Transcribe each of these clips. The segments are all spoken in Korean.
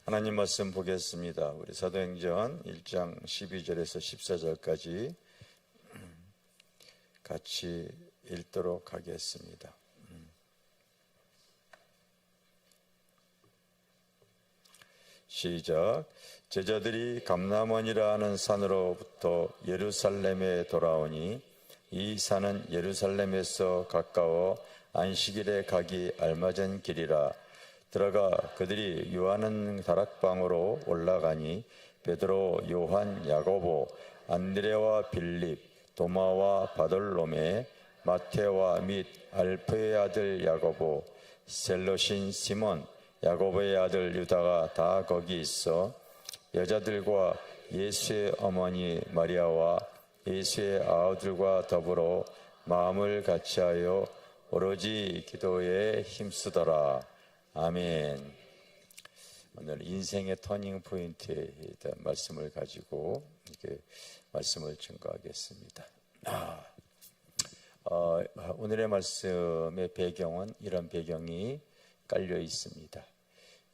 하나님 말씀 보겠습니다. 우리 사도행전 1장 12절에서 14절까지 같이 읽도록 하겠습니다. 시작. 제자들이 감람원이라 하는 산으로부터 예루살렘에 돌아오니 이 산은 예루살렘에서 가까워 안식일에 가기 알맞은 길이라. 들어가 그들이 유하는 다락방으로 올라가니 베드로, 요한, 야고보, 안드레와 빌립, 도마와 바돌로메, 마테와 및 알프의 아들 야고보, 셀롯인 시몬, 야고보의 아들 유다가 다 거기 있어 여자들과 예수의 어머니 마리아와 예수의 아우들과 더불어 마음을 같이하여 오로지 기도에 힘쓰더라. 아멘. 오늘 인생의 터닝 포인트에 대한 말씀을 가지고 이렇게 말씀을 증거하겠습니다. 오늘의 말씀의 배경은 이런 배경이 깔려 있습니다.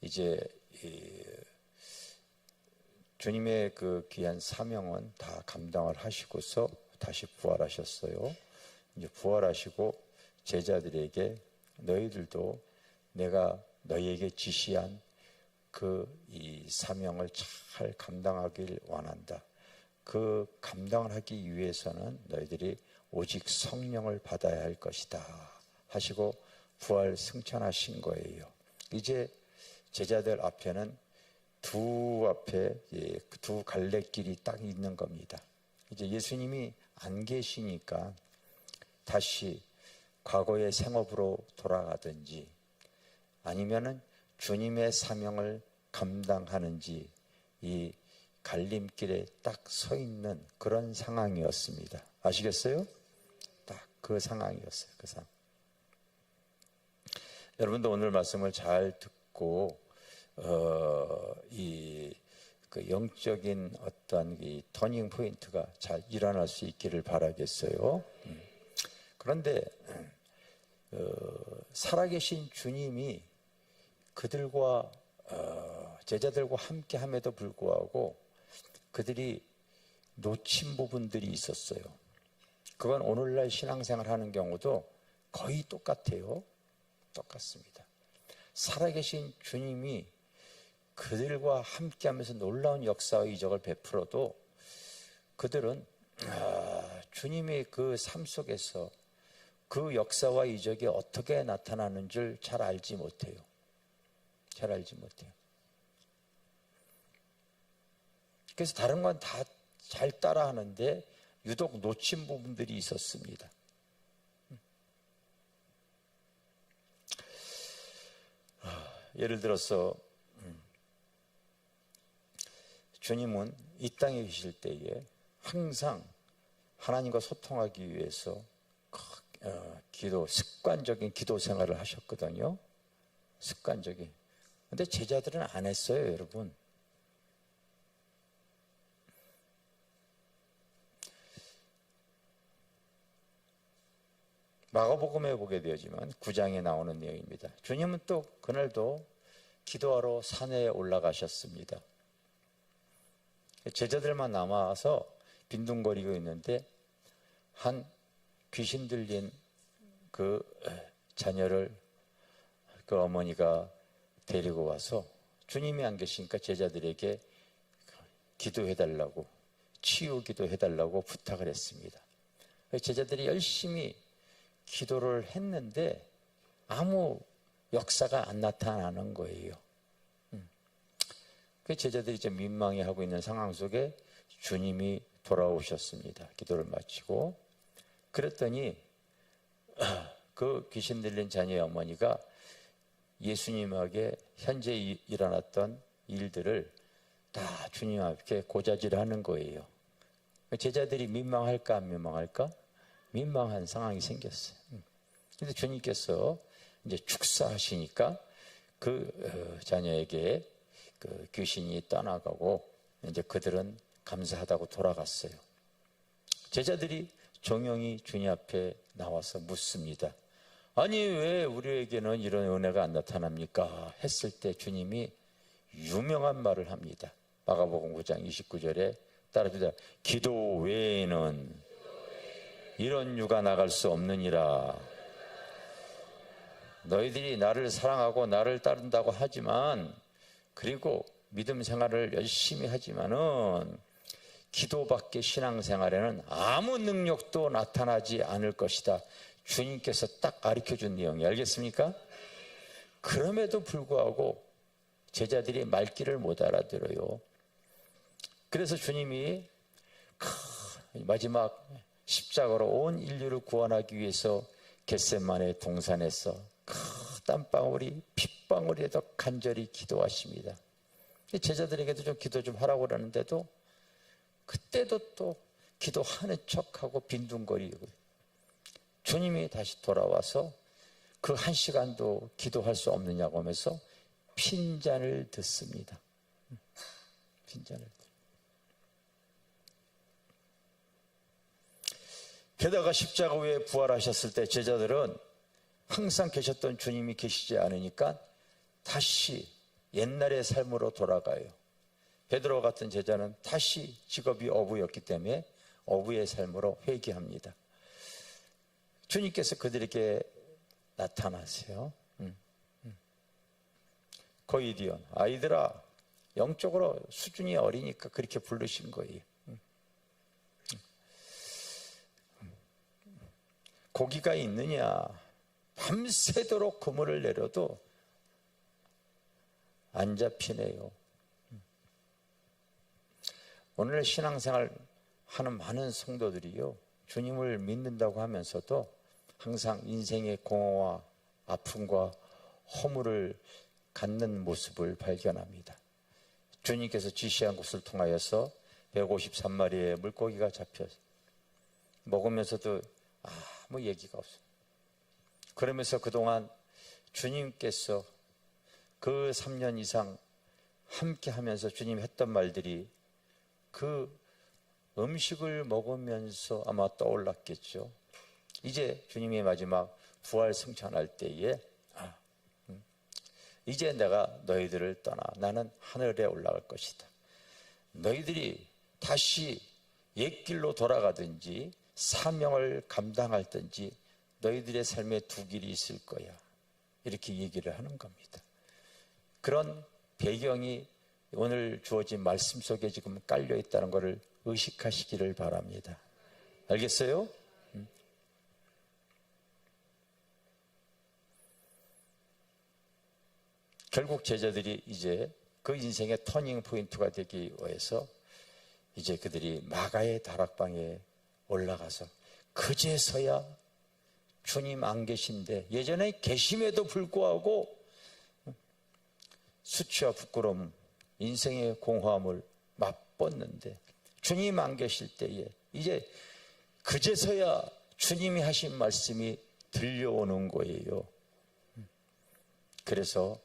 이제 주님의 그 귀한 사명은 다 감당을 하시고서 다시 부활하셨어요. 이제 부활하시고 제자들에게 너희들도 내가 너희에게 지시한 이 사명을 잘 감당하길 원한다. 그 감당을 하기 위해서는 너희들이 오직 성령을 받아야 할 것이다 하시고 부활 승천하신 거예요. 이제 제자들 앞에는 두 갈래길이 딱 있는 겁니다. 이제 예수님이 안 계시니까 다시 과거의 생업으로 돌아가든지 아니면은 주님의 사명을 감당하는지 이 갈림길에 딱 서 있는 그런 상황이었습니다. 아시겠어요? 딱 그 상황이었어요. 그 상황. 여러분도 오늘 말씀을 잘 듣고 그 영적인 어떤 이 터닝 포인트가 잘 일어날 수 있기를 바라겠어요. 그런데 살아계신 주님이 그들과 제자들과 함께함에도 불구하고 그들이 놓친 부분들이 있었어요. 그건 오늘날 신앙생활하는 경우도 거의 똑같아요. 똑같습니다. 살아계신 주님이 그들과 함께하면서 놀라운 역사와 이적을 베풀어도 그들은 주님의 그 삶 속에서 그 역사와 이적이 어떻게 나타나는 줄 잘 알지 못해요. 잘 알지 못해요. 그래서 다른 건 다 잘 따라하는데 유독 놓친 부분들이 있었습니다. 예를 들어서 주님은 이 땅에 계실 때에 항상 하나님과 소통하기 위해서 습관적인 기도 생활을 하셨거든요. 습관적인. 근데 제자들은 안 했어요, 여러분. 마가복음에 보게 되지만 9장에 나오는 내용입니다. 주님은 또 그날도 기도하러 산에 올라가셨습니다. 제자들만 남아서 빈둥거리고 있는데 한 귀신 들린 그 자녀를 그 어머니가 데리고 와서 주님이 안 계시니까 제자들에게 기도해달라고, 치유 기도해달라고 부탁을 했습니다. 제자들이 열심히 기도를 했는데 아무 역사가 안 나타나는 거예요. 그 제자들이 이제 민망해하고 있는 상황 속에 주님이 돌아오셨습니다. 기도를 마치고. 그랬더니 그 귀신 들린 자녀의 어머니가 예수님에게 현재 일어났던 일들을 다 주님 앞에 고자질하는 거예요. 제자들이 민망할까 안 민망할까? 민망한 상황이 생겼어요. 그런데 주님께서 이제 축사하시니까 그 자녀에게 그 귀신이 떠나가고 이제 그들은 감사하다고 돌아갔어요. 제자들이 종용이 주님 앞에 나와서 묻습니다. 아니 왜 우리에게는 이런 은혜가 안 나타납니까? 했을 때 주님이 유명한 말을 합니다. 마가복음 9장 29절에 따라합니다. 기도 외에는 이런 유가 나갈 수 없느니라. 너희들이 나를 사랑하고 나를 따른다고 하지만, 그리고 믿음 생활을 열심히 하지만은 기도밖에 신앙생활에는 아무 능력도 나타나지 않을 것이다. 주님께서 딱 가르쳐준 내용이, 알겠습니까? 그럼에도 불구하고 제자들이 말귀를 못 알아들어요. 그래서 주님이 마지막 십자가로 온 인류를 구원하기 위해서 겟세마네 동산에서 땀방울이 핏방울이라도 간절히 기도하십니다. 제자들에게도 좀 기도 좀 하라고 그러는데도 그때도 또 기도하는 척하고 빈둥거리고, 주님이 다시 돌아와서 그 한 시간도 기도할 수 없느냐고 하면서 핀잔을 듣습니다. 핀잔을. 게다가 십자가 위에 부활하셨을 때 제자들은 항상 계셨던 주님이 계시지 않으니까 다시 옛날의 삶으로 돌아가요. 베드로 같은 제자는 다시 직업이 어부였기 때문에 어부의 삶으로 회귀합니다. 주님께서 그들에게 나타나세요. 거이디온, 아이들아, 영적으로 수준이 어리니까 그렇게 부르신 거예요. 고기가 있느냐? 밤새도록 그물을 내려도 안 잡히네요. 오늘 신앙생활 하는 많은 성도들이요, 주님을 믿는다고 하면서도 항상 인생의 공허와 아픔과 허물을 갖는 모습을 발견합니다. 주님께서 지시한 곳을 통하여서 153마리의 물고기가 잡혀서 먹으면서도 아무 얘기가 없어요. 그러면서 그동안 주님께서 그 3년 이상 함께 하면서 주님이 했던 말들이 그 음식을 먹으면서 아마 떠올랐겠죠. 이제 주님이 마지막 부활 승천할 때에 이제 내가 너희들을 떠나 나는 하늘에 올라갈 것이다. 너희들이 다시 옛길로 돌아가든지 사명을 감당할든지 너희들의 삶에 두 길이 있을 거야. 이렇게 얘기를 하는 겁니다. 그런 배경이 오늘 주어진 말씀 속에 지금 깔려 있다는 것을 의식하시기를 바랍니다. 알겠어요? 결국 제자들이 이제 그 인생의 터닝 포인트가 되기 위해서 이제 그들이 마가의 다락방에 올라가서 그제서야 주님 안 계신데, 예전에 계심에도 불구하고 수치와 부끄러움, 인생의 공허함을 맛봤는데 주님 안 계실 때에 이제 그제서야 주님이 하신 말씀이 들려오는 거예요. 그래서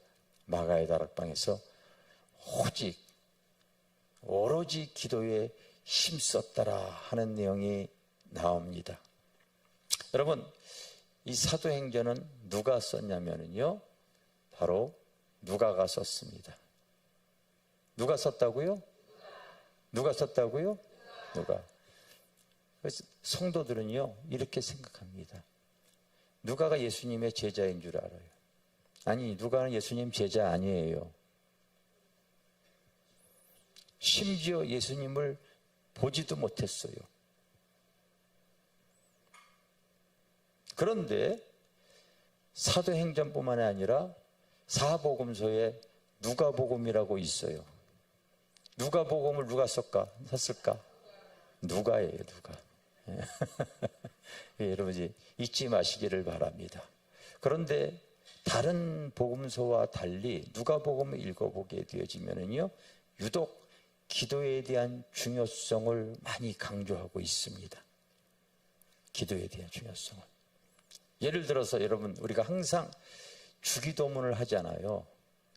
마가의 다락방에서 오로지 기도에 힘썼더라 하는 내용이 나옵니다. 여러분, 이 사도행전은 누가 썼냐면요, 바로 누가가 썼습니다. 누가 썼다고요? 누가 썼다고요? 누가. 그래서 성도들은요 이렇게 생각합니다. 누가가 예수님의 제자인 줄 알아요. 아니, 누가는 예수님 제자 아니에요. 심지어 예수님을 보지도 못했어요. 그런데 사도행전뿐만 아니라 사복음서에 누가복음이라고 있어요. 누가복음을 누가 썼을까? 누가예요, 누가. 여러분 잊지 마시기를 바랍니다. 그런데 다른 복음서와 달리 누가복음을 읽어보게 되어지면요, 유독 기도에 대한 중요성을 많이 강조하고 있습니다. 기도에 대한 중요성을. 예를 들어서 여러분, 우리가 항상 주기도문을 하잖아요.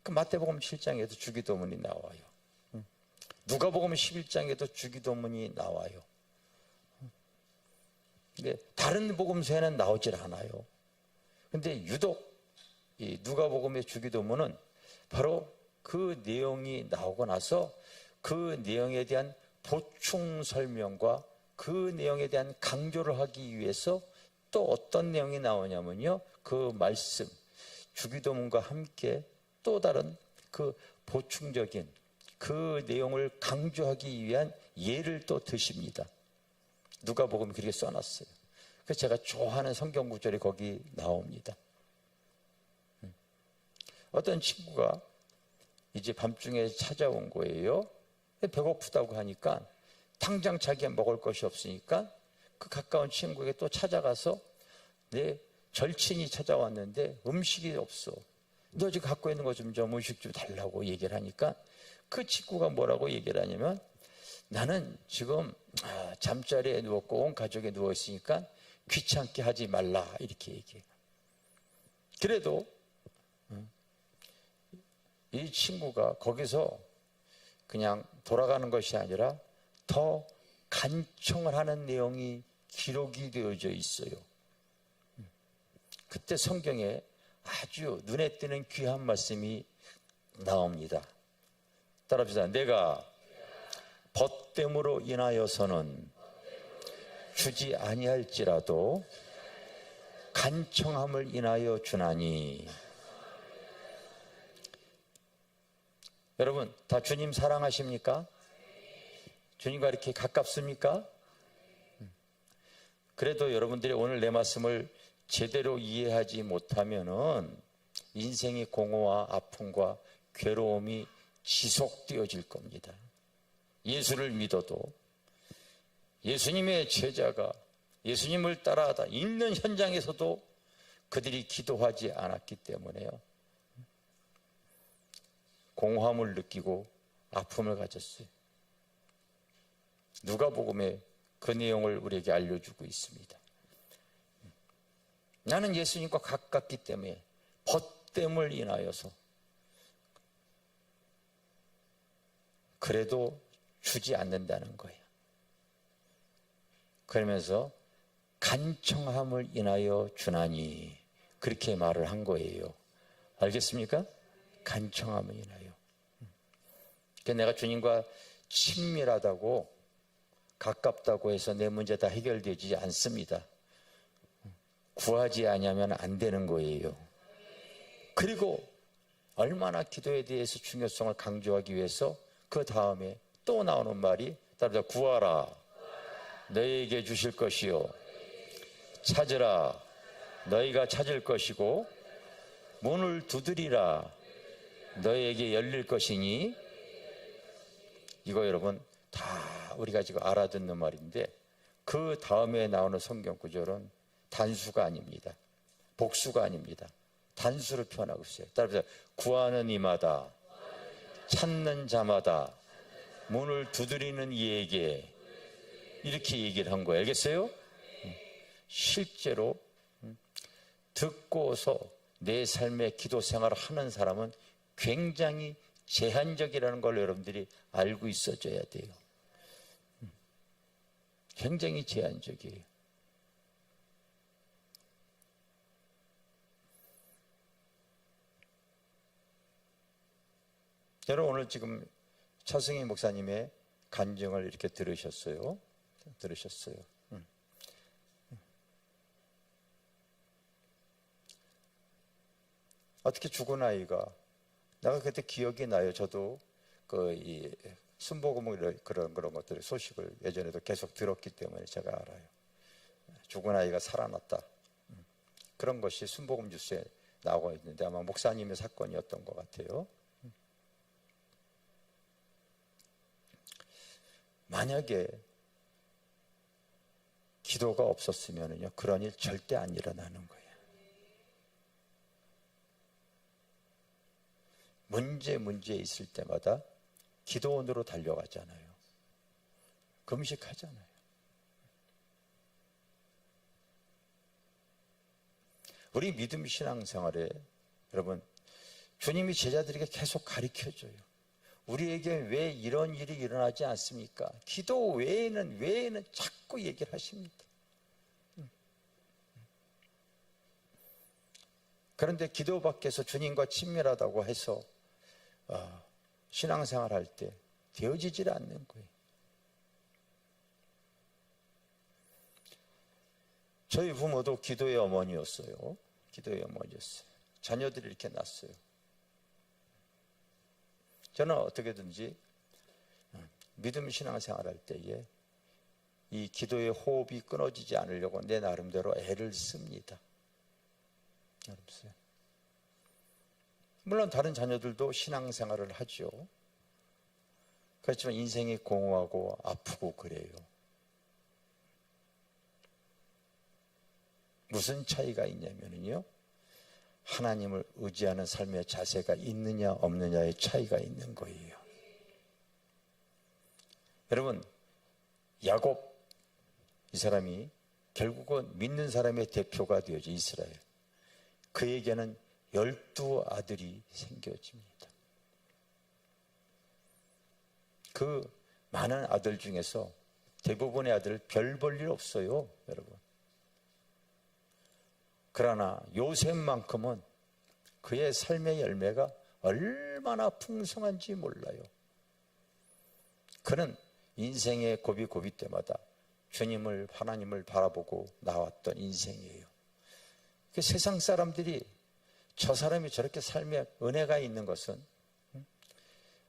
그 마태복음 7장에도 주기도문이 나와요. 누가복음 11장에도 주기도문이 나와요. 근데 다른 복음서에는 나오질 않아요. 근데 유독 이 누가복음의 주기도문은 바로 그 내용이 나오고 나서 그 내용에 대한 보충 설명과 그 내용에 대한 강조를 하기 위해서 또 어떤 내용이 나오냐면요, 그 말씀 주기도문과 함께 또 다른 그 보충적인 그 내용을 강조하기 위한 예를 또 드십니다. 누가복음에 그렇게 써놨어요. 그래서 제가 좋아하는 성경 구절이 거기 나옵니다. 어떤 친구가 이제 밤중에 찾아온 거예요. 배고프다고 하니까 당장 자기가 먹을 것이 없으니까 그 가까운 친구에게 또 찾아가서 내 절친이 찾아왔는데 음식이 없어. 너 지금 갖고 있는 거 좀 음식 좀 달라고 얘기를 하니까 그 친구가 뭐라고 얘기를 하냐면, 나는 지금 잠자리에 누웠고 온 가족이 누워있으니까 귀찮게 하지 말라, 이렇게 얘기해요. 그래도 이 친구가 거기서 그냥 돌아가는 것이 아니라 더 간청을 하는 내용이 기록이 되어져 있어요. 그때 성경에 아주 눈에 띄는 귀한 말씀이 나옵니다. 따라합시다. 내가 벗됨으로 인하여서는 주지 아니할지라도 간청함을 인하여 주나니. 여러분 다 주님 사랑하십니까? 주님과 이렇게 가깝습니까? 그래도 여러분들이 오늘 내 말씀을 제대로 이해하지 못하면은 인생의 공허와 아픔과 괴로움이 지속되어질 겁니다. 예수를 믿어도 예수님의 제자가 예수님을 따라하다 있는 현장에서도 그들이 기도하지 않았기 때문에요, 공허함을 느끼고 아픔을 가졌어요. 누가복음에 그 내용을 우리에게 알려주고 있습니다. 나는 예수님과 가깝기 때문에 벗됨을 인하여서 그래도 주지 않는다는 거예요. 그러면서 간청함을 인하여 주나니, 그렇게 말을 한 거예요. 알겠습니까? 간청함을 인하여. 그러니까 내가 주님과 친밀하다고 가깝다고 해서 내 문제 다 해결되지 않습니다. 구하지 않으면 안 되는 거예요. 그리고 얼마나 기도에 대해서 중요성을 강조하기 위해서 그 다음에 또 나오는 말이, 따라서 구하라 너희에게 주실 것이요, 찾으라 너희가 찾을 것이고, 문을 두드리라 너희에게 열릴 것이니. 이거 여러분 다 우리가 지금 알아듣는 말인데, 그 다음에 나오는 성경 구절은 단수가 아닙니다. 복수가 아닙니다. 단수로 표현하고 있어요. 따라서 구하는 이마다, 찾는 자마다, 문을 두드리는 이에게, 이렇게 얘기를 한 거예요. 알겠어요? 실제로 듣고서 내 삶의 기도 생활을 하는 사람은 굉장히 제한적이라는 걸 여러분들이 알고 있어줘야 돼요. 굉장히 제한적이에요. 여러분 오늘 지금 차승희 목사님의 간증을 이렇게 들으셨어요. 어떻게 죽은 아이가, 내가 그때 기억이 나요. 저도 이 순복음 그런 것들 소식을 예전에도 계속 들었기 때문에 제가 알아요. 죽은 아이가 살아났다. 그런 것이 순복음 뉴스에 나오고 있는데 아마 목사님의 사건이었던 것 같아요. 만약에 기도가 없었으면요, 그런 일 절대 안 일어나는 거예요. 문제 있을 때마다 기도원으로 달려가잖아요. 금식하잖아요. 우리 믿음 신앙생활에 여러분, 주님이 제자들에게 계속 가르쳐줘요. 우리에게 왜 이런 일이 일어나지 않습니까? 기도 외에는 자꾸 얘기를 하십니다. 그런데 기도 밖에서 주님과 친밀하다고 해서 신앙생활 할 때 되어지질 않는 거예요. 저희 부모도 기도의 어머니였어요. 기도의 어머니였어요. 자녀들이 이렇게 낳았어요. 저는 어떻게든지 믿음 신앙생활 할 때에 이 기도의 호흡이 끊어지지 않으려고 내 나름대로 애를 씁니다. 물론 다른 자녀들도 신앙생활을 하죠. 그렇지만 인생이 공허하고 아프고 그래요. 무슨 차이가 있냐면요, 하나님을 의지하는 삶의 자세가 있느냐 없느냐의 차이가 있는 거예요. 여러분, 야곱, 이 사람이 결국은 믿는 사람의 대표가 되어져 이스라엘. 그에게는 12아들이 생겨집니다. 그 많은 아들 중에서 대부분의 아들 별 볼 일 없어요, 여러분. 그러나 요셉만큼은 그의 삶의 열매가 얼마나 풍성한지 몰라요. 그는 인생의 고비 때마다 주님을, 하나님을 바라보고 나왔던 인생이에요. 그 세상 사람들이 저 사람이 저렇게 삶에 은혜가 있는 것은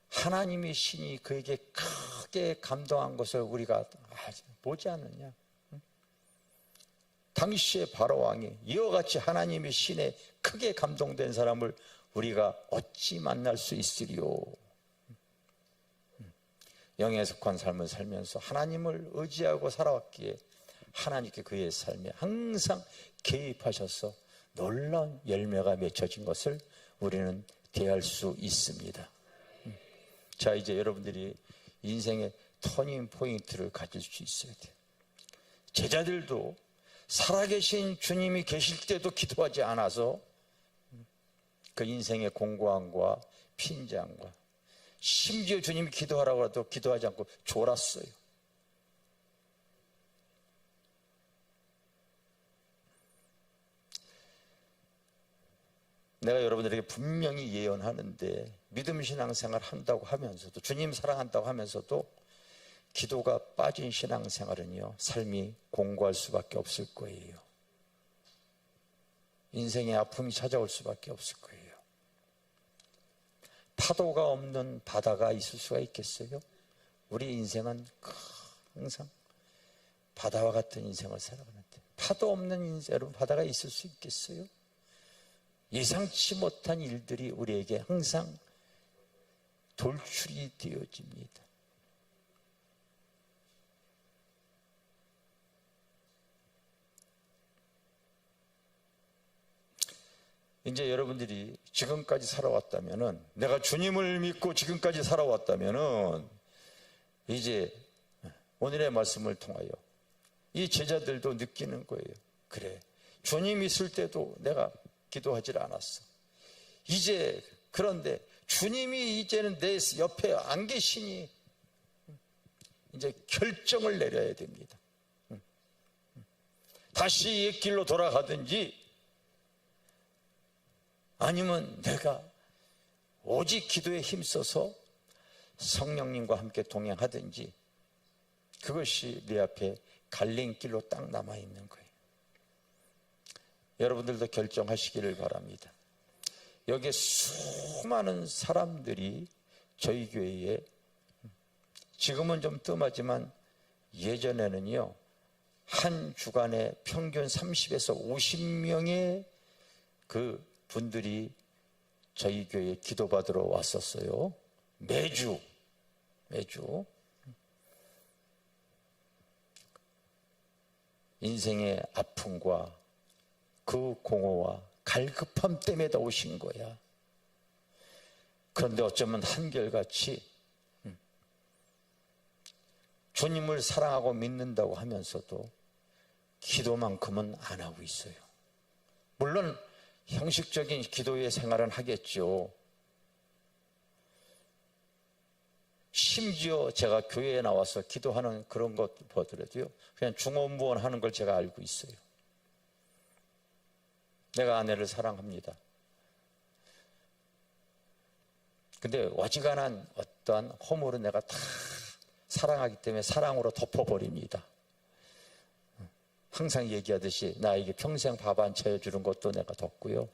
하나님의 신이 그에게 크게 감동한 것을 우리가 보지 않느냐. 당시의 바로왕이 이와 같이 하나님의 신에 크게 감동된 사람을 우리가 어찌 만날 수 있으리요. 영에 속한 삶을 살면서 하나님을 의지하고 살아왔기에 하나님께 그의 삶에 항상 개입하셔서 놀라운 열매가 맺혀진 것을 우리는 대할 수 있습니다. 자, 이제 여러분들이 인생의 터닝 포인트를 가질 수 있어야 돼요. 제자들도 살아계신 주님이 계실 때도 기도하지 않아서 그 인생의 공고함과 핀잔과, 심지어 주님이 기도하라고 해도 기도하지 않고 졸았어요. 내가 여러분들에게 분명히 예언하는데, 믿음 신앙생활 한다고 하면서도, 주님 사랑한다고 하면서도 기도가 빠진 신앙생활은요, 삶이 공고할 수밖에 없을 거예요. 인생의 아픔이 찾아올 수밖에 없을 거예요. 파도가 없는 바다가 있을 수가 있겠어요? 우리 인생은 항상 바다와 같은 인생을 살아가는데, 파도 없는 인생, 여러분, 바다가 있을 수 있겠어요? 예상치 못한 일들이 우리에게 항상 돌출이 되어집니다. 이제 여러분들이 지금까지 살아왔다면은, 내가 주님을 믿고 지금까지 살아왔다면은, 이제 오늘의 말씀을 통하여 이 제자들도 느끼는 거예요. 그래, 주님 있을 때도 내가 기도하지 않았어. 이제 그런데 주님이 이제는 내 옆에 안 계시니 이제 결정을 내려야 됩니다. 다시 옛 길로 돌아가든지, 아니면 내가 오직 기도에 힘써서 성령님과 함께 동행하든지, 그것이 내 앞에 갈림길로 딱 남아있는 거예요. 여러분들도 결정하시기를 바랍니다. 여기에 수많은 사람들이 저희 교회에, 지금은 좀 뜸하지만 예전에는요, 한 주간에 평균 30에서 50명의 그 분들이 저희 교회에 기도받으러 왔었어요. 매주. 인생의 아픔과 그 공허와 갈급함 때문에 다 오신 거야. 그런데 어쩌면 한결같이 주님을 사랑하고 믿는다고 하면서도 기도만큼은 안 하고 있어요. 물론 형식적인 기도의 생활은 하겠죠. 심지어 제가 교회에 나와서 기도하는 그런 것 보더라도요, 그냥 중원부원 하는 걸 제가 알고 있어요. 내가 아내를 사랑합니다. 근데 어지간한 어떠한 허물은 내가 다 사랑하기 때문에 사랑으로 덮어버립니다. 항상 얘기하듯이 나에게 평생 밥 안 차려주는 것도 내가 덮고요.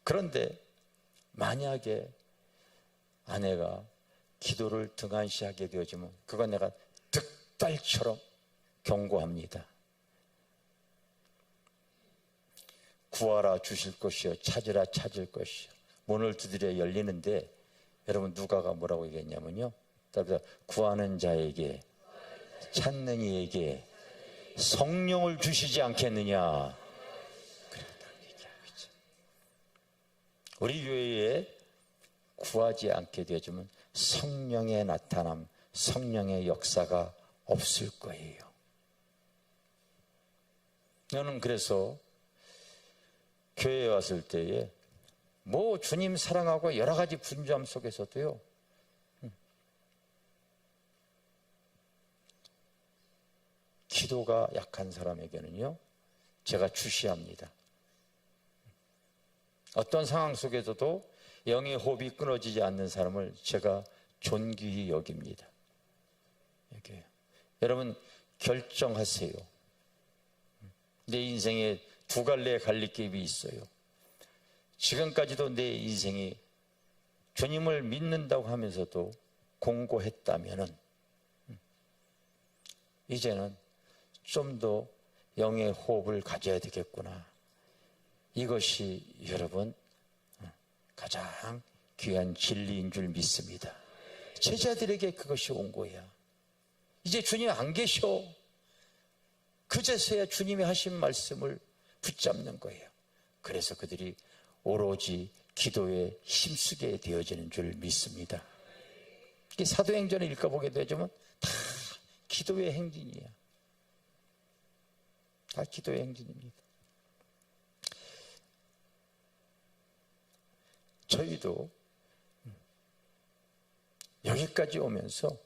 그런데 만약에 아내가 기도를 등한시하게 되어지면 그건 내가 득달처럼 경고합니다. 구하라 주실 것이요 찾으라 찾을 것이요 문을 두드려 열리는데 여러분 누가가 뭐라고 얘기했냐면요. 구하는 자에게 찾는 이에게 성령을 주시지 않겠느냐. 그렇다고 얘기하고 있죠. 우리 교회에 구하지 않게 되어지면 성령의 나타남, 성령의 역사가 없을 거예요. 저는 그래서 교회에 왔을 때에 뭐 주님 사랑하고 여러 가지 분주함 속에서도요, 기도가 약한 사람에게는요, 제가 주시합니다. 어떤 상황 속에서도 영의 호흡이 끊어지지 않는 사람을 제가 존귀히 여깁니다. 이렇게. 여러분 결정하세요. 내 인생에 두 갈래의 갈림길이 있어요. 지금까지도 내 인생이 주님을 믿는다고 하면서도 공고했다면은 이제는 좀 더 영의 호흡을 가져야 되겠구나. 이것이 여러분 가장 귀한 진리인 줄 믿습니다. 제자들에게 그것이 온 거야. 이제 주님 안 계셔. 그제서야 주님이 하신 말씀을 붙잡는 거예요. 그래서 그들이 오로지 기도에 힘쓰게 되어지는 줄 믿습니다. 사도행전을 읽어보게 되면 다 기도의 행진이야. 다 기도의 행진입니다. 저희도 여기까지 오면서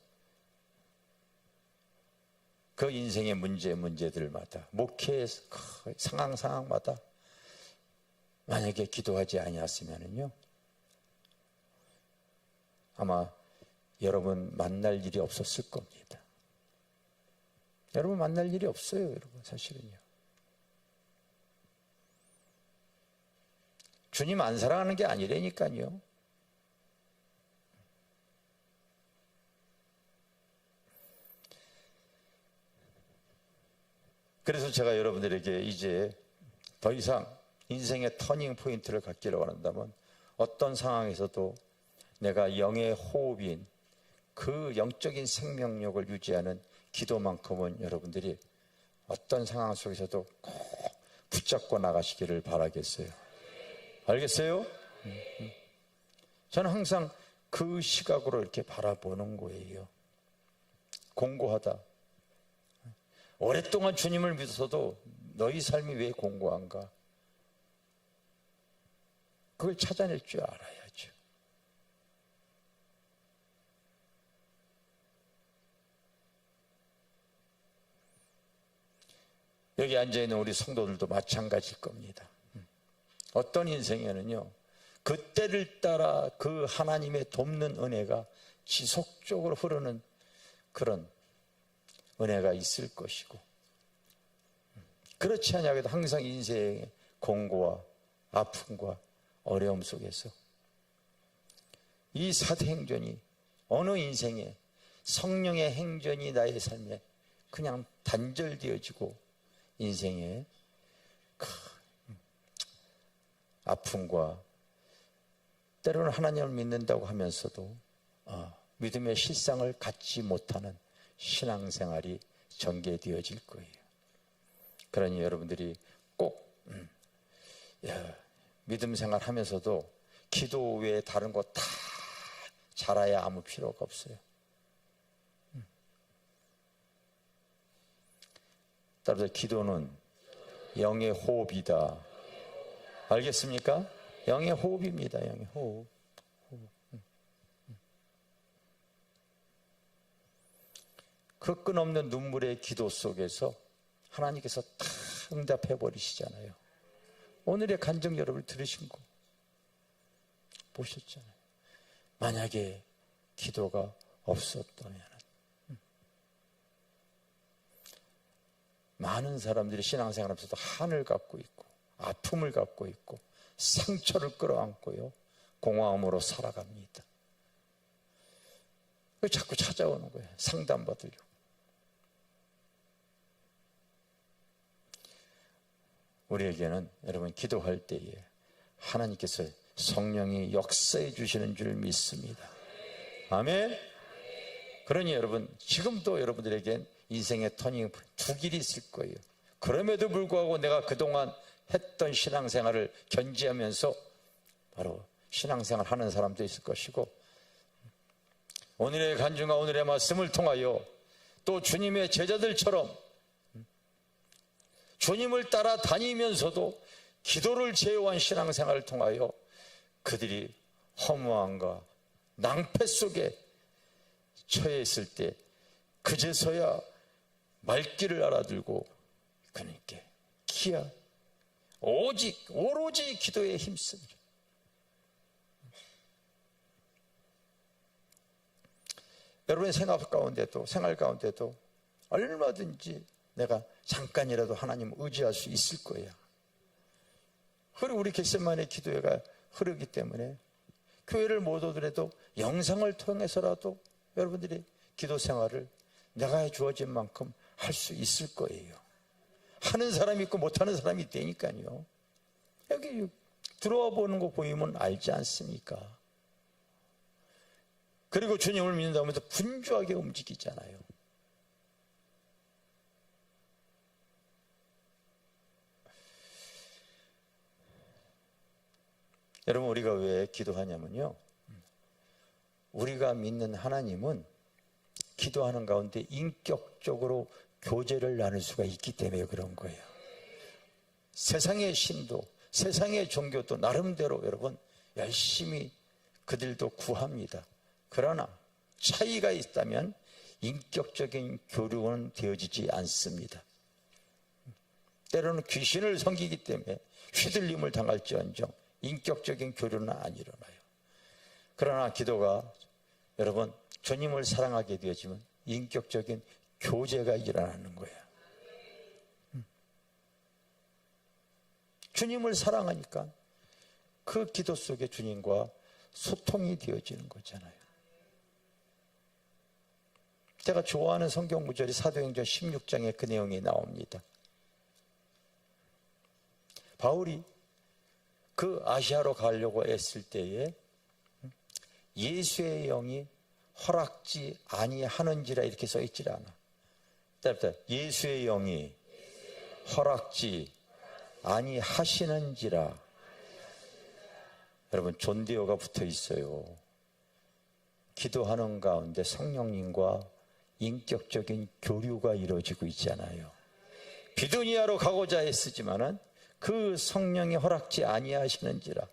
그 인생의 문제들마다 목회 상황마다 만약에 기도하지 아니었으면요 아마 여러분 만날 일이 없었을 겁니다. 여러분 만날 일이 없어요. 여러분 사실은요. 주님 안 사랑하는 게 아니라니까요. 그래서 제가 여러분들에게 이제 더 이상 인생의 터닝 포인트를 갖기를 원한다면 어떤 상황에서도 내가 영의 호흡인 그 영적인 생명력을 유지하는 기도만큼은 여러분들이 어떤 상황 속에서도 꼭 붙잡고 나가시기를 바라겠어요. 알겠어요? 저는 항상 그 시각으로 이렇게 바라보는 거예요. 공고하다. 오랫동안 주님을 믿어서도 너희 삶이 왜 공고한가? 그걸 찾아낼 줄 알아야죠. 여기 앉아있는 우리 성도들도 마찬가지일 겁니다. 어떤 인생에는요, 그 때를 따라 그 하나님의 돕는 은혜가 지속적으로 흐르는 그런 은혜가 있을 것이고, 그렇지 않냐고도 항상 인생의 공고와 아픔과 어려움 속에서 이 사도행전이 어느 인생에 성령의 행전이 나의 삶에 그냥 단절되어지고 인생의 아픔과 때로는 하나님을 믿는다고 하면서도 믿음의 실상을 갖지 못하는 신앙생활이 전개되어질 거예요. 그러니 여러분들이 꼭 믿음 생활하면서도 기도 외에 다른 거 다 잘해야 아무 필요가 없어요. 따라서 기도는 영의 호흡이다. 알겠습니까? 영의 호흡입니다. 영의 호흡. 그 끝없는 눈물의 기도 속에서 하나님께서 다 응답해 버리시잖아요. 오늘의 간증 여러분 들으신 거 보셨잖아요. 만약에 기도가 없었다면 많은 사람들이 신앙생활하면서도 한을 갖고 있고 아픔을 갖고 있고 상처를 끌어안고요 공허함으로 살아갑니다. 왜 자꾸 찾아오는 거예요? 상담받으려고. 우리에게는 여러분 기도할 때에 하나님께서 성령이 역사해 주시는 줄 믿습니다. 아멘. 그러니 여러분 지금도 여러분들에겐 인생의 터닝 두 길이 있을 거예요. 그럼에도 불구하고 내가 그동안 했던 신앙생활을 견지하면서 바로 신앙생활 하는 사람도 있을 것이고, 오늘의 간증과 오늘의 말씀을 통하여 또 주님의 제자들처럼 주님을 따라 다니면서도 기도를 제어한 신앙생활을 통하여 그들이 허무함과 낭패 속에 처해 있을 때 그제서야 말귀를 알아들고 그님께 기야 오로지 기도에 힘쓰리라. 여러분의 생활 가운데도 얼마든지 내가 잠깐이라도 하나님 의지할 수 있을 거예요. 그리고 우리 겟세마네 기도회가 흐르기 때문에 교회를 못 오더라도 영상을 통해서라도 여러분들이 기도 생활을 내가 주어진 만큼 할 수 있을 거예요. 하는 사람이 있고 못하는 사람이 있다니까요. 여기 들어와 보는 거 보이면 알지 않습니까? 그리고 주님을 믿는다고 하면서 분주하게 움직이잖아요. 여러분, 우리가 왜 기도하냐면요, 우리가 믿는 하나님은 기도하는 가운데 인격적으로 교제를 나눌 수가 있기 때문에 그런 거예요. 세상의 신도, 세상의 종교도 나름대로 여러분 열심히 그들도 구합니다. 그러나 차이가 있다면 인격적인 교류는 되어지지 않습니다. 때로는 귀신을 섬기기 때문에 휘둘림을 당할지언정 인격적인 교류는 안 일어나요. 그러나 기도가 여러분 주님을 사랑하게 되어지면 인격적인 교제가 일어나는 거예요. 주님을 사랑하니까 그 기도 속에 주님과 소통이 되어지는 거잖아요. 제가 좋아하는 성경 구절이 사도행전 16장에 그 내용이 나옵니다. 바울이 그 아시아로 가려고 했을 때에 예수의 영이 허락지 아니하는지라 이렇게 써 있질 않아. 예수의 영이 허락지 아니하시는지라. 여러분 존대어가 붙어 있어요. 기도하는 가운데 성령님과 인격적인 교류가 이루어지고 있잖아요. 비두니아로 가고자 했으지만은 그 성령이 허락지 아니하시는지라.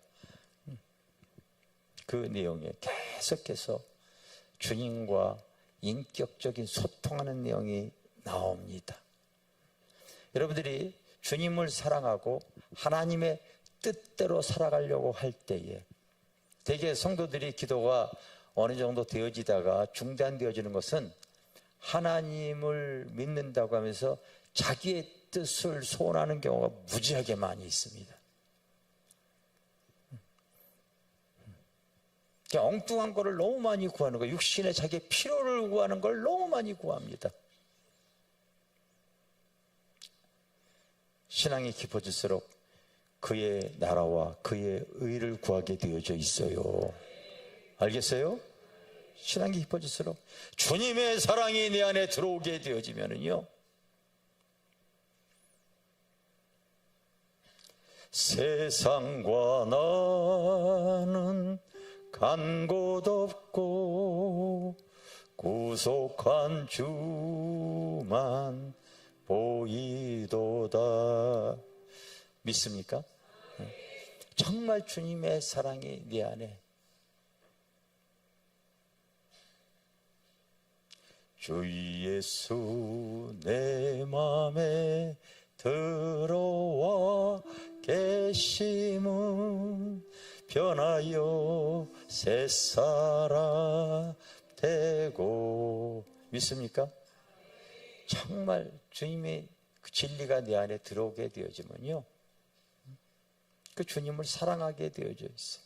그 내용에 계속해서 주님과 인격적인 소통하는 내용이 나옵니다. 여러분들이 주님을 사랑하고 하나님의 뜻대로 살아가려고 할 때에 대개 성도들이 기도가 어느 정도 되어지다가 중단되어지는 것은 하나님을 믿는다고 하면서 자기의 뜻을 소원하는 경우가 무지하게 많이 있습니다. 엉뚱한 거를 너무 많이 구하는 거예요. 육신의 자기의 필요를 구하는 걸 너무 많이 구합니다. 신앙이 깊어질수록 그의 나라와 그의 의를 구하게 되어져 있어요. 알겠어요? 신앙이 깊어질수록 주님의 사랑이 내 안에 들어오게 되어지면은요, 세상과 나는 간 곳 없고 구속한 주만 보이도다. 믿습니까? 정말 주님의 사랑이 네 안에, 주 예수 내 맘에 들어와 계심은 변하여 새 사람 되고. 믿습니까? 정말 주님의 그 진리가 내 안에 들어오게 되어지면요, 그 주님을 사랑하게 되어져 있어요.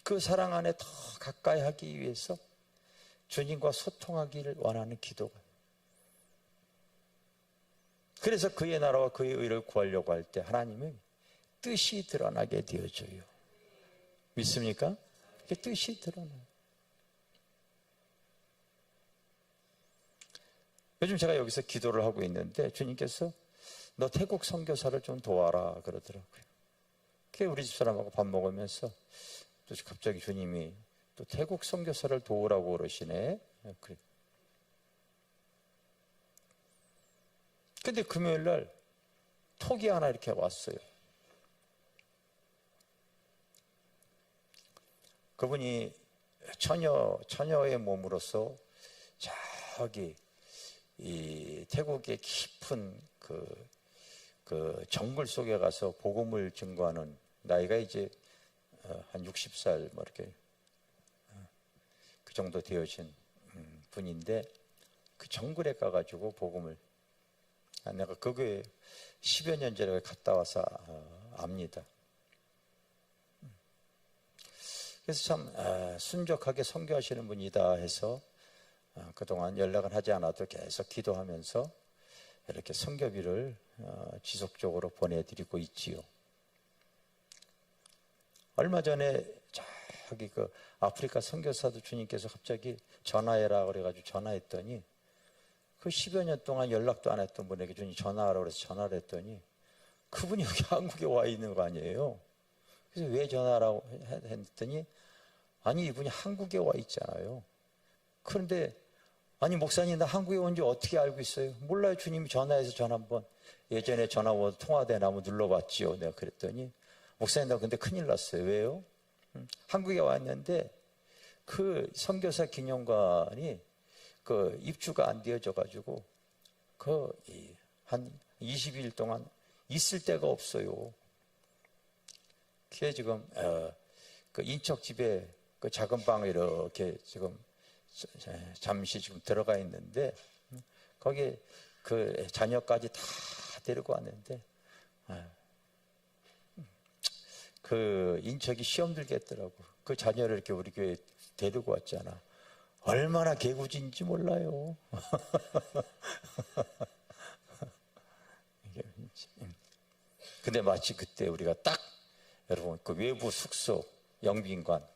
그 사랑 안에 더 가까이 하기 위해서 주님과 소통하기를 원하는 기도가. 그래서 그의 나라와 그의 의를 구하려고 할 때 하나님의 뜻이 드러나게 되어져요. 믿습니까? 그 뜻이 드러나요. 요즘 제가 여기서 기도를 하고 있는데 주님께서 너 태국 선교사를 좀 도와라 그러더라고요. 그게 우리 집사람하고 밥 먹으면서 또 갑자기 주님이 또 태국 선교사를 도우라고 그러시네. 그래. 근데 금요일 날 톡이 하나 이렇게 왔어요. 그분이 처녀의 몸으로서 저기 이 태국의 깊은 그 정글 속에 가서 복음을 증거하는, 나이가 이제 한 60살 뭐 이렇게 그 정도 되어진 분인데, 그 정글에 가가지고 복음을, 내가 그게 10여 년 전에 갔다 와서 압니다. 그래서 참 순적하게 선교하시는 분이다 해서 그동안 연락은 하지 않아도 계속 기도하면서 이렇게 선교비를 지속적으로 보내드리고 있지요. 얼마 전에 저기 그 아프리카 선교사도 주님께서 갑자기 전화해라 그래가지고 전화했더니, 그 10여 년 동안 연락도 안 했던 분에게 주님 전화하라고 그래서 전화를 했더니 그분이 여기 한국에 와 있는 거 아니에요. 그래서 왜 전화하라고 했더니, 아니 이분이 한국에 와 있잖아요. 그런데 아니 목사님 나 한국에 온 지 어떻게 알고 있어요? 몰라요. 주님이 전화해서 전화 한번, 예전에 전화 오면 통화되나 한번 눌러봤지요. 내가 그랬더니, 목사님 나 근데 큰일 났어요. 왜요? 한국에 왔는데 그 선교사 기념관이 그 입주가 안 되어져 가지고 그 한 20일 동안 있을 데가 없어요. 그게 지금 그 인척 집에 그 작은 방에 이렇게 지금 잠시 지금 들어가 있는데, 거기에 그 자녀까지 다 데리고 왔는데 그 인척이 시험 들겠더라고. 그 자녀를 이렇게 우리 교회에 데리고 왔잖아. 얼마나 개구진지 몰라요. 근데 마치 그때 우리가 딱, 여러분 그 외부 숙소 영빈관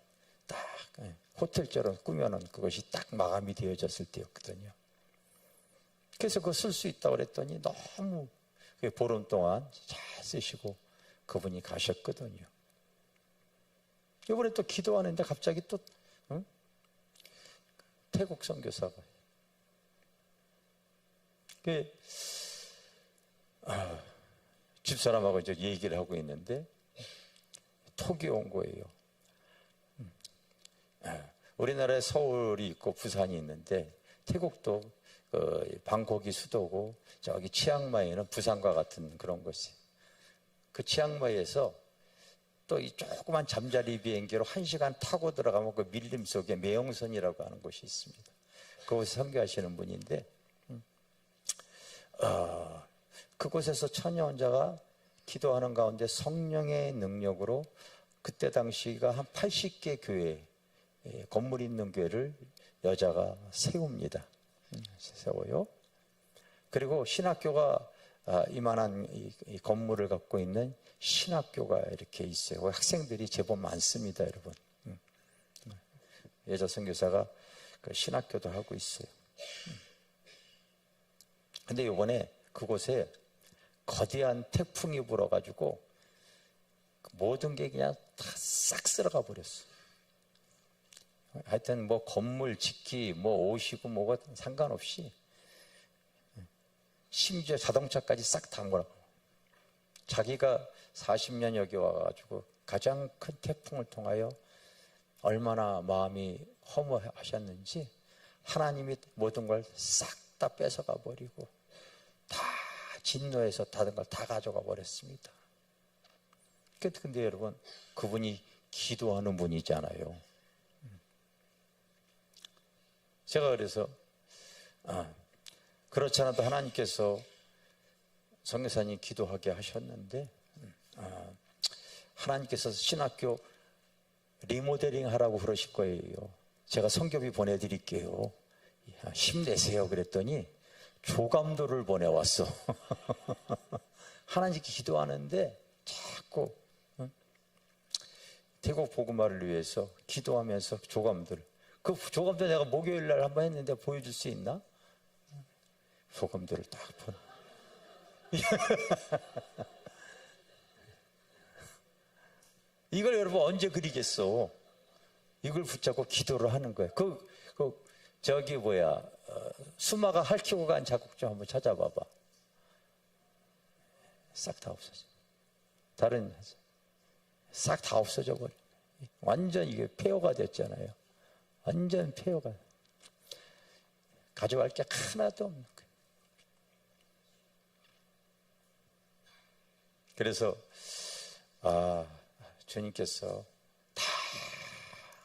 딱 호텔처럼 꾸며놓은 그것이 딱 마감이 되어졌을 때였거든요. 그래서 그거 쓸 수 있다고 그랬더니 너무 보름 동안 잘 쓰시고 그분이 가셨거든요. 이번에 또 기도하는데 갑자기 또 태국 선교사가 집사람하고 이제 얘기를 하고 있는데 톡이 온 거예요. 우리나라에 서울이 있고 부산이 있는데 태국도 방콕이 수도고 저기 치앙마이는 부산과 같은 그런 곳이, 그 치앙마이에서 또 이 조그만 잠자리 비행기로 1시간 타고 들어가면 그 밀림 속에 매용선이라고 하는 곳이 있습니다. 그곳에 선교하시는 분인데 그곳에서 처녀 혼자가 기도하는 가운데 성령의 능력으로 그때 당시가 한 80개 교회, 건물 있는 교회를 여자가 세웁니다. 세워요. 그리고 신학교가 이만한 이 건물을 갖고 있는 신학교가 이렇게 있어요. 학생들이 제법 많습니다, 여러분. 여자 선교사가 그 신학교도 하고 있어요. 근데 이번에 그곳에 거대한 태풍이 불어가지고 모든 게 그냥 다 싹 쓸어가 버렸어. 하여튼 뭐 건물 짓기, 뭐 옷이고 뭐가 상관없이 심지어 자동차까지 싹 다 거라고. 자기가 40년 여기 와가지고 가장 큰 태풍을 통하여 얼마나 마음이 허무하셨는지 하나님이 모든 걸 싹 다 뺏어가 버리고 다 진노해서 다른 걸 다 가져가 버렸습니다. 근데 여러분, 그분이 기도하는 분이잖아요. 제가 그래서 그렇지 않아도 하나님께서 선교사님 기도하게 하셨는데 하나님께서 신학교 리모델링 하라고 그러실 거예요. 제가 선교비 보내드릴게요. 힘내세요. 그랬더니 조감도를 보내왔어. 하나님께 기도하는데 자꾸 태국 복음화를 위해서 기도하면서 조감도를, 그 조감도 내가 목요일 날 한번 했는데 보여줄 수 있나? 조감도를 딱 보내. 이걸 여러분 언제 그리겠어? 이걸 붙잡고 기도를 하는 거예요. 수마가 핥히고 간 자국 좀 한번 찾아봐봐. 싹 다 없어져. 싹 다 없어져 버려. 완전 이게 폐허가 됐잖아요. 완전 폐허가. 가져갈 게 하나도 없는 거예요. 그래서 주님께서 다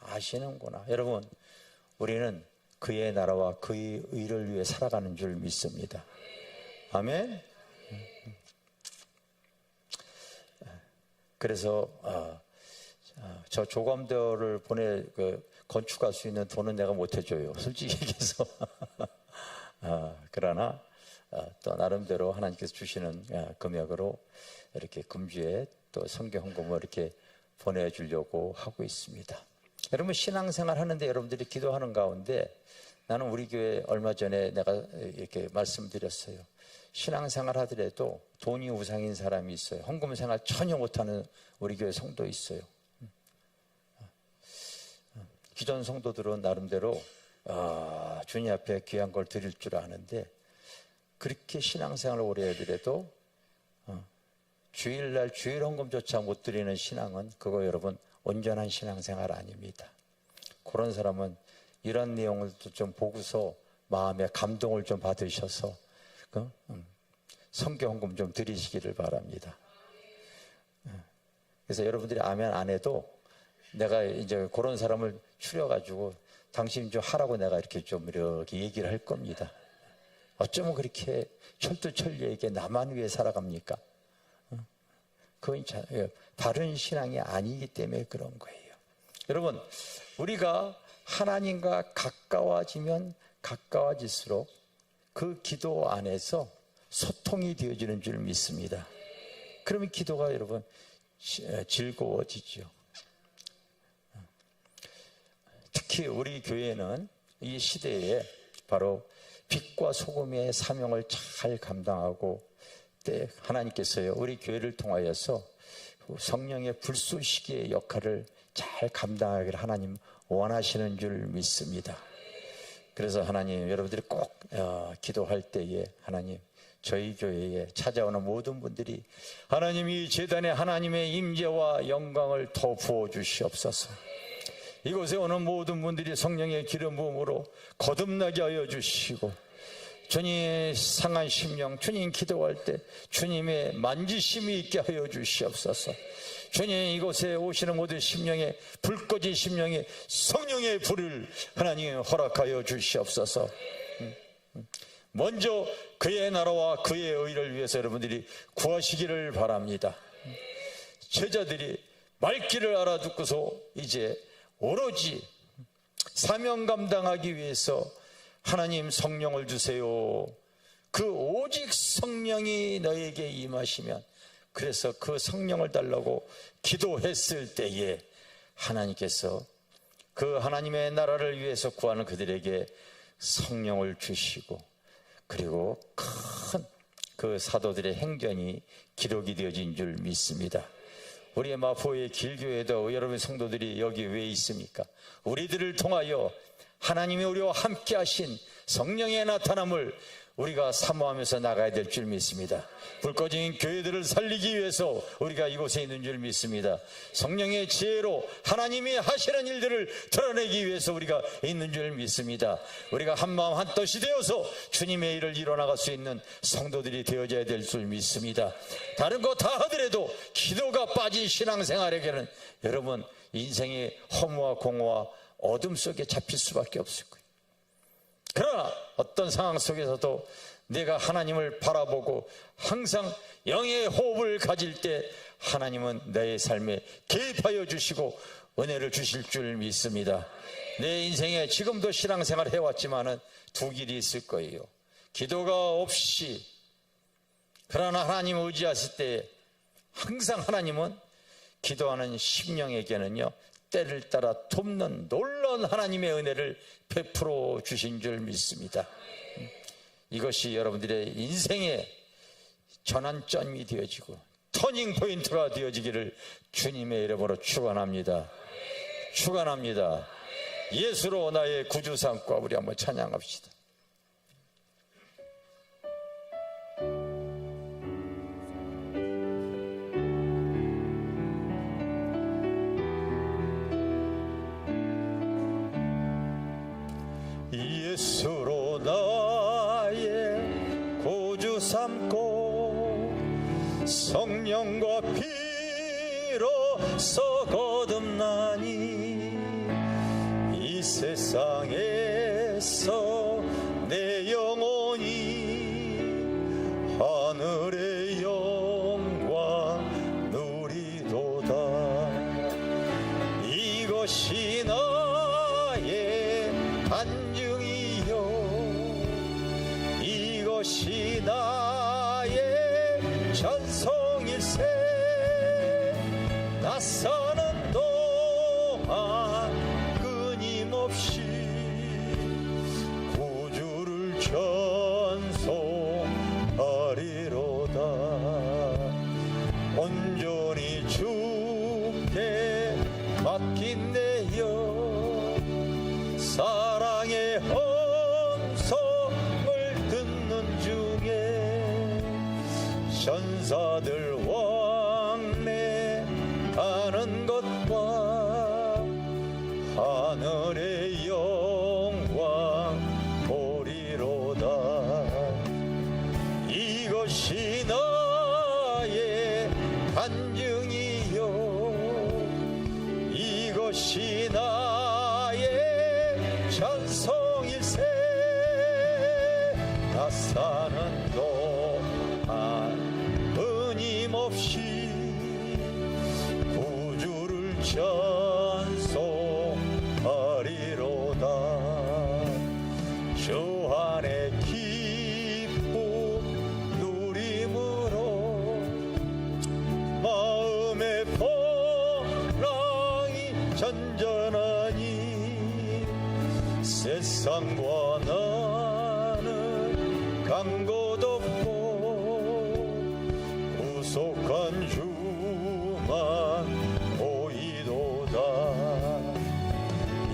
아시는구나. 여러분, 우리는 그의 나라와 그의 의를 위해 살아가는 줄 믿습니다. 아멘. 그래서 저 조감도를 건축할 수 있는 돈은 내가 못 해줘요, 솔직히 얘기해서. 그러나 또 나름대로 하나님께서 주시는 금액으로 이렇게 금주에 또 선교 헌금을 이렇게 보내주려고 하고 있습니다. 여러분, 신앙생활 하는데 여러분들이 기도하는 가운데 나는 우리 교회 얼마 전에 내가 이렇게 말씀드렸어요. 신앙생활 하더라도 돈이 우상인 사람이 있어요. 헌금 생활 전혀 못하는 우리 교회 성도 있어요. 기존 성도들은 나름대로 주님 앞에 귀한 걸 드릴 줄 아는데, 그렇게 신앙생활을 오래 하더라도 주일날 주일 헌금조차 못 드리는 신앙은 그거 여러분 온전한 신앙생활 아닙니다. 그런 사람은 이런 내용을 좀 보고서 마음에 감동을 좀 받으셔서 선교 헌금 좀 드리시기를 바랍니다. 그래서 여러분들이 아멘 안 해도 내가 이제 그런 사람을 추려가지고 당신 좀 하라고 내가 이렇게 얘기를 할 겁니다. 어쩌면 그렇게 철두철미하게 나만 위해 살아갑니까? 그건 바른 신앙이 아니기 때문에 그런 거예요. 여러분, 우리가 하나님과 가까워지면 가까워질수록 그 기도 안에서 소통이 되어지는 줄 믿습니다. 그러면 기도가 여러분 즐거워지죠. 특히 우리 교회는 이 시대에 바로 빛과 소금의 사명을 잘 감당하고 때 하나님께서요 우리 교회를 통하여서 성령의 불쏘시기의 역할을 잘 감당하기를 하나님 원하시는 줄 믿습니다. 그래서 하나님, 여러분들이 꼭 기도할 때에 하나님, 저희 교회에 찾아오는 모든 분들이 하나님 이 제단에 하나님의 임재와 영광을 더 부어주시옵소서. 이곳에 오는 모든 분들이 성령의 기름 부음으로 거듭나게 하여 주시고, 주님의 상한 심령, 주님 기도할 때 주님의 만지심이 있게 하여 주시옵소서. 주님, 이곳에 오시는 모든 심령에, 불 꺼진 심령에 성령의 불을 하나님 허락하여 주시옵소서. 먼저 그의 나라와 그의 의를 위해서 여러분들이 구하시기를 바랍니다. 제자들이 말귀를 알아듣고서 이제 오로지 사명 감당하기 위해서 하나님 성령을 주세요. 그 오직 성령이 너에게 임하시면, 그래서 그 성령을 달라고 기도했을 때에 하나님께서 그 하나님의 나라를 위해서 구하는 그들에게 성령을 주시고, 그리고 큰 그 사도들의 행전이 기록이 되어진 줄 믿습니다. 우리의 마포의 길교회도 여러분 성도들이 여기 왜 있습니까? 우리들을 통하여 하나님이 우리와 함께 하신 성령의 나타남을 우리가 사모하면서 나가야 될 줄 믿습니다. 불 꺼진 교회들을 살리기 위해서 우리가 이곳에 있는 줄 믿습니다. 성령의 지혜로 하나님이 하시는 일들을 드러내기 위해서 우리가 있는 줄 믿습니다. 우리가 한마음 한뜻이 되어서 주님의 일을 이뤄나갈 수 있는 성도들이 되어져야 될 줄 믿습니다. 다른 거 다 하더라도 기도가 빠진 신앙생활에게는 여러분 인생의 허무와 공허와 어둠 속에 잡힐 수밖에 없을 거예요. 그러나 어떤 상황 속에서도 내가 하나님을 바라보고 항상 영의 호흡을 가질 때 하나님은 내 삶에 개입하여 주시고 은혜를 주실 줄 믿습니다. 내 인생에 지금도 신앙생활 해왔지만은 두 길이 있을 거예요. 기도가 없이 그러나 하나님을 의지했을 때 항상 하나님은 기도하는 심령에게는요 때를 따라 돕는 놀라운 하나님의 은혜를 베풀어 주신 줄 믿습니다. 이것이 여러분들의 인생의 전환점이 되어지고 터닝 포인트가 되어지기를 주님의 이름으로 축원합니다. 축원합니다. 예수로 나의 구주 삼고 우리 한번 찬양합시다. 예수로 나의 구주 삼고 성령과 피로써 거듭나니 이 세상에서 내 영혼이 하늘의 영광 누리도다. 이것이 나의 간증이요 이것이 나의 전성일세. 나 사는 동안 끊임없이 구주를 찬송하리로다. 온전히 주께 맡긴 내 영 사랑의 음성을 듣는 중에 천사들 왕래하는 것과 하늘의 영광 보리로다. 이것이 나의 간증이요 이것이 나의 전성일세. 나 사는 동안 끊임없이 구주를 찬송하리로다. 주 안에 기쁨 누림으로 마음의 보랑이 전전하니 세상과 나는 간 곳 없고 구속한 주만 보이도다.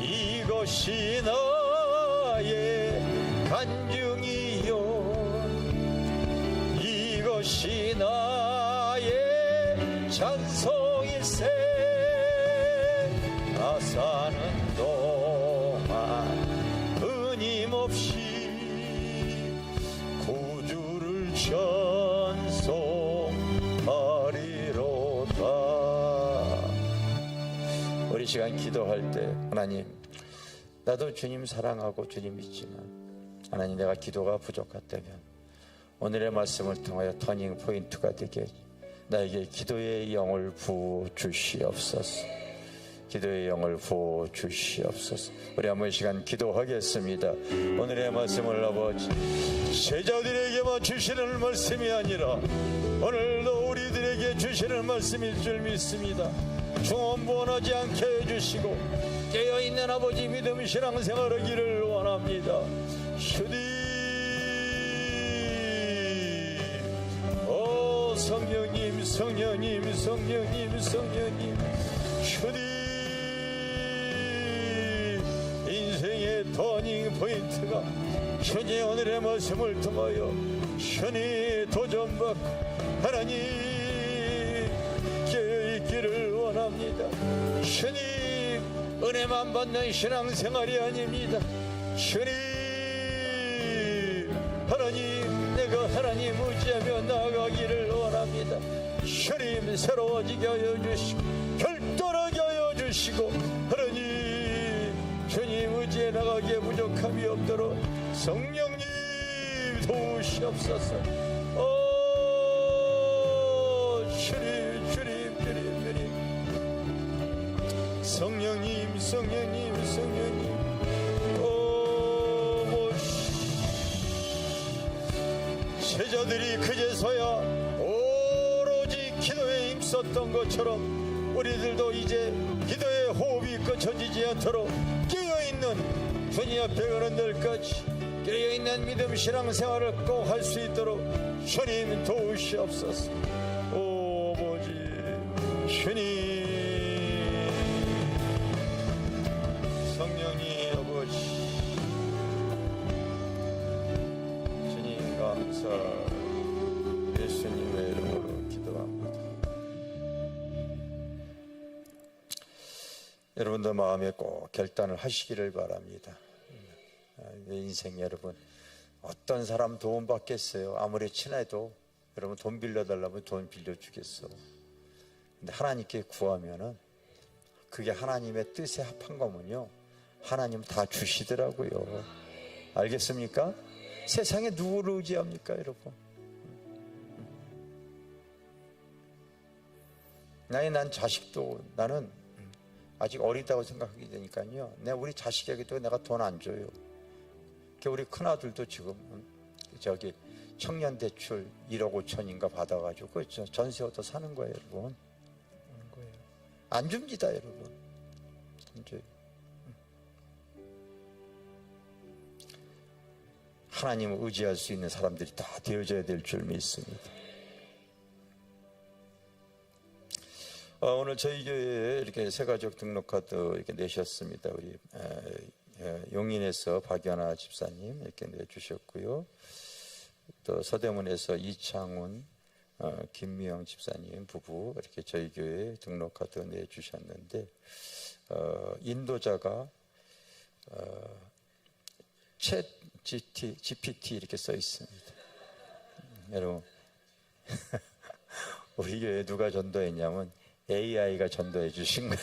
이것이 나의 간증이요 이것이 나의 찬송일세. 나 사는 동안 끊임없이 구주를 찬송하리로다. 우리 시간 기도할 때 하나님 나도 주님 사랑하고 주님 믿지만 하나님 내가 기도가 부족하다면 오늘의 말씀을 통하여 터닝 포인트가 되게 나에게 기도의 영을 부어 주시옵소서. 기도의 영을 부어 주시옵소서. 우리 한번 시간 기도하겠습니다. 오늘의 말씀을 아버지 제자들에게만 주시는 말씀이 아니라 오늘도 우리들에게 주시는 말씀일 줄 믿습니다. 중언부언하지 않게 해주시고 깨어있는 아버지 믿음 신앙생활하기를 원합니다. 주님 오 성령님 성령님 성령님 성령님 주님 인생의 우리의 터닝 포인트가 현재 오늘의 모습을 통하여 현이 도전받고 하나님 깨어있기를 원합니다. 현이 은혜만 받는 신앙생활이 아닙니다. 현이 하나님, 내가 하나님 의지하며 나아가기를 원합니다. 현이 새로워지게 하여 주시고 결단하게 하여 주시고 하나님 주님 의지해 나가기에 부족함이 없도록 성령님 도우시옵소서. 주님 성령님 제자들이 그제서야 오로지 기도에 힘썼던 것처럼 우리들도 이제 기도의 호흡이 끊어지지 않도록 깨어있는 주님 앞에 가는 날까지 깨어있는 믿음 신앙생활을 꼭 할 수 있도록 주님 도우시옵소서. 오 아버지 주님, 성령님 아버지 주님 감사 예수님의 이름으로 기도합니다. 여러분도 마음에 꼭 결단을 하시기를 바랍니다. 내 인생 여러분, 어떤 사람 도움 받겠어요? 아무리 친해도 여러분 돈 빌려달라면 돈 빌려주겠어. 근데 하나님께 구하면은 그게 하나님의 뜻에 합한 거면요 하나님 다 주시더라고요. 알겠습니까? 세상에 누구를 의지합니까 여러분? 난 자식도 나는 아직 어리다고 생각하게 되니까요 우리 자식에게도 내가 돈 안 줘요. 우리 큰아들도 지금 저기 청년대출 1억 5천인가 받아가지고 전세 얻어 사는 거예요 여러분. 안 줍니다 여러분. 안 줘요. 하나님을 의지할 수 있는 사람들이 다 되어져야 될 줄 믿습니다. 오늘 저희 교회에 이렇게 새가족 등록카드 이렇게 내셨습니다. 우리 용인에서 박연아 집사님 이렇게 내주셨고요. 또 서대문에서 이창훈, 김미영 집사님 부부 이렇게 저희 교회에 등록카드 내주셨는데 인도자가 챗 GPT 이렇게 써 있습니다. 여러분 우리 교회에 누가 전도했냐면 AI가 전도해 주신 거야.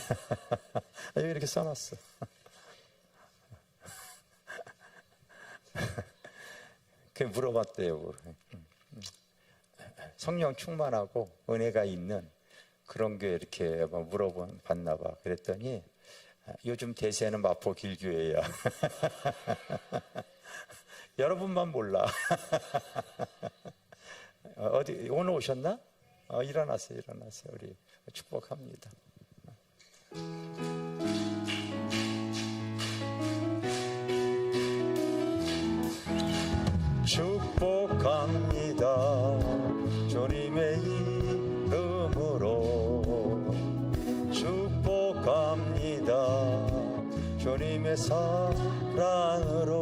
여기 이렇게 써놨어. 그 물어봤대요. 성령 충만하고 은혜가 있는 그런 게 이렇게 물어봤나 봐. 그랬더니 요즘 대세는 마포 길교회야. 여러분만 몰라. 어디 오늘 오셨나? 일어나세요. 우리 축복합니다. 축복합니다. 주님의 이름으로 축복합니다. 주님의 사랑으로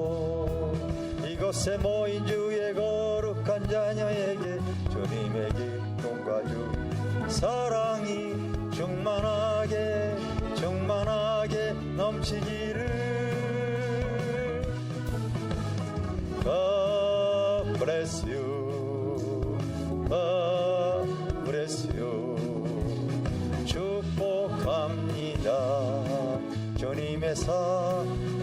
이곳에 모인 주의 거룩한 자녀에게 주님의 기쁨과 주 사랑이 충만하게 넘치기를. God bless you, God bless you. 축복합니다. 주님의 사랑으로.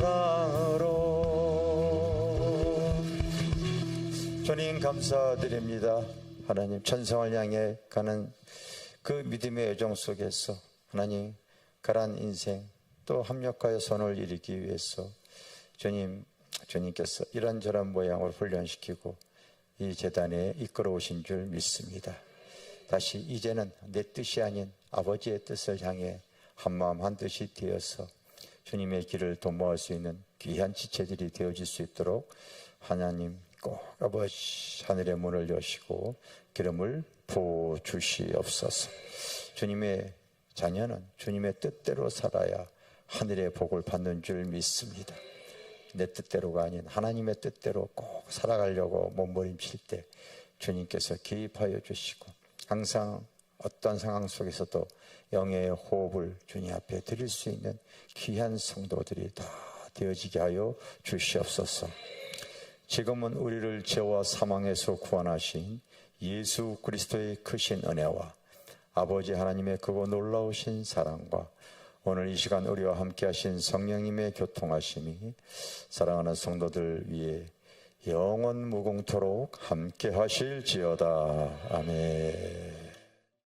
주님 감사드립니다. 하나님 천성을 향해 가는 그 믿음의 여정 속에서 하나님 가란 인생 또 합력하여 선을 이루기 위해서 주님께서 이런저런 모양을 훈련시키고 이 재단에 이끌어 오신 줄 믿습니다. 다시 이제는 내 뜻이 아닌 아버지의 뜻을 향해 한마음 한뜻이 되어서 주님의 길을 도모할 수 있는 귀한 지체들이 되어질 수 있도록 하나님 꼭 아버지 하늘의 문을 여시고 기름을 부어주시옵소서. 주님의 자녀는 주님의 뜻대로 살아야 하늘의 복을 받는 줄 믿습니다. 내 뜻대로가 아닌 하나님의 뜻대로 꼭 살아가려고 몸부림칠 때 주님께서 개입하여 주시고, 항상 어떤 상황 속에서도 영의 호흡을 주님 앞에 드릴 수 있는 귀한 성도들이 다 되어지게 하여 주시옵소서. 지금은 우리를 죄와 사망에서 구원하신 예수 그리스도의 크신 은혜와 아버지 하나님의 크고 놀라우신 사랑과 오늘 이 시간 우리와 함께 하신 성령님의 교통하심이 사랑하는 성도들 위해 영원 무궁토록 함께 하실지어다. 아멘.